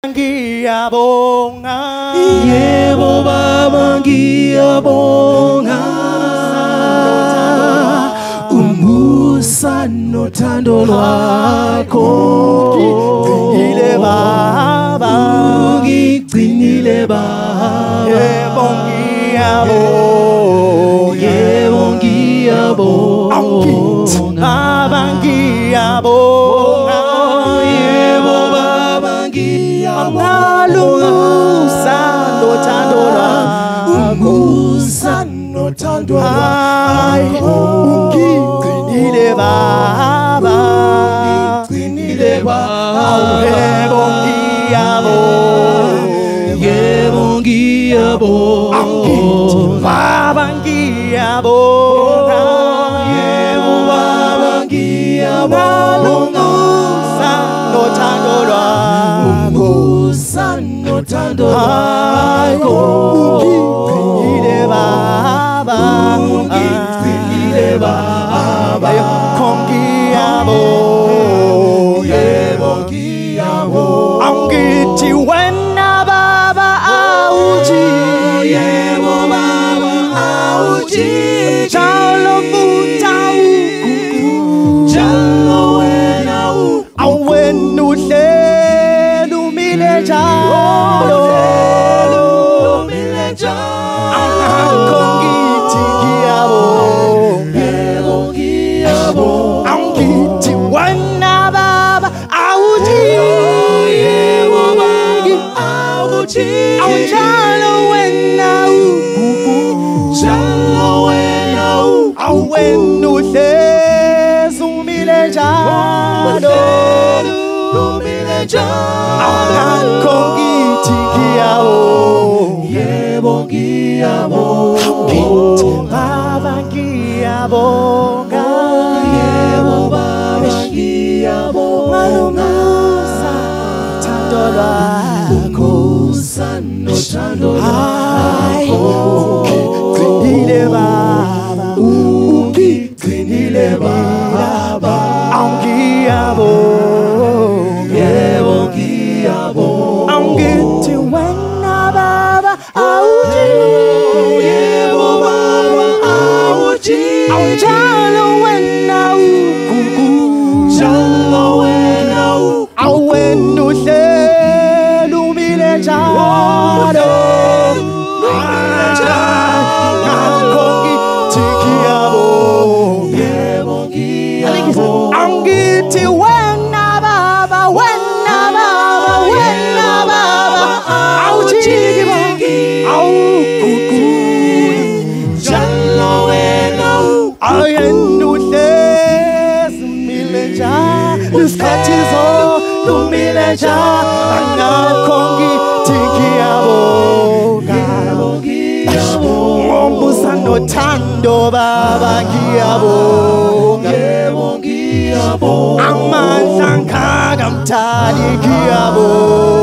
ngiyabonga yebo Baba ngiyabonga umusa nothando lwakho ngigcinile Baba ngigcinile Baba yebo ngiyabonga yebo ngiyabonga Baba ngiyabonga yebo Baba ngiyabonga umusa nothando lwakho umusa nothando lwakho ungigcinile Baba ngigcinile Baba yebo ngiyabonga yebo ngiyabonga Baba ngiyabonga yebo Baba ngiyabonga umusa nothando lwakho umusa nothando lwakho ungigcinile Baba ungigcinile Baba yebo ngiyabonga yebo ngiyabonga angithi wena Baba awuthi yebo Baba awuthi njalo futhi awugugu njalo wena awena uhleli umile njalo umile njalo akho ngithi ngiyabonga yebo ngiyabonga angithi wena Baba awuthi yebo Baba awuthi awunjalo wena ugugu njalo wena awena uhlezi umile njalo umile njalo akho ngithi ngiyabonga yebo ngiyabonga ngithi Baba ngiyabonga yebo Baba ngiyabonga thando lwakho umusa nothando lwakho ungigcinile Baba ungigcinile Baba ngiyabonga yebo ngiyabonga angithi wena Baba awuthi yebo Baba awuthi awunjalo wena ugugu njalo wena awena uhleli umile njalo akho ngithi ngiyabonga yebo ngiyabonga angithi wena Baba wena Baba wena Baba awujiki awugugu njalo wena ayena uhlezi umile njalo isikhathi lumile njalo akho ngithi ngiyabonga umusa nothando Baba ngiyabonga yebo ngiyabonga amandla ngaka mthali ngiyabonga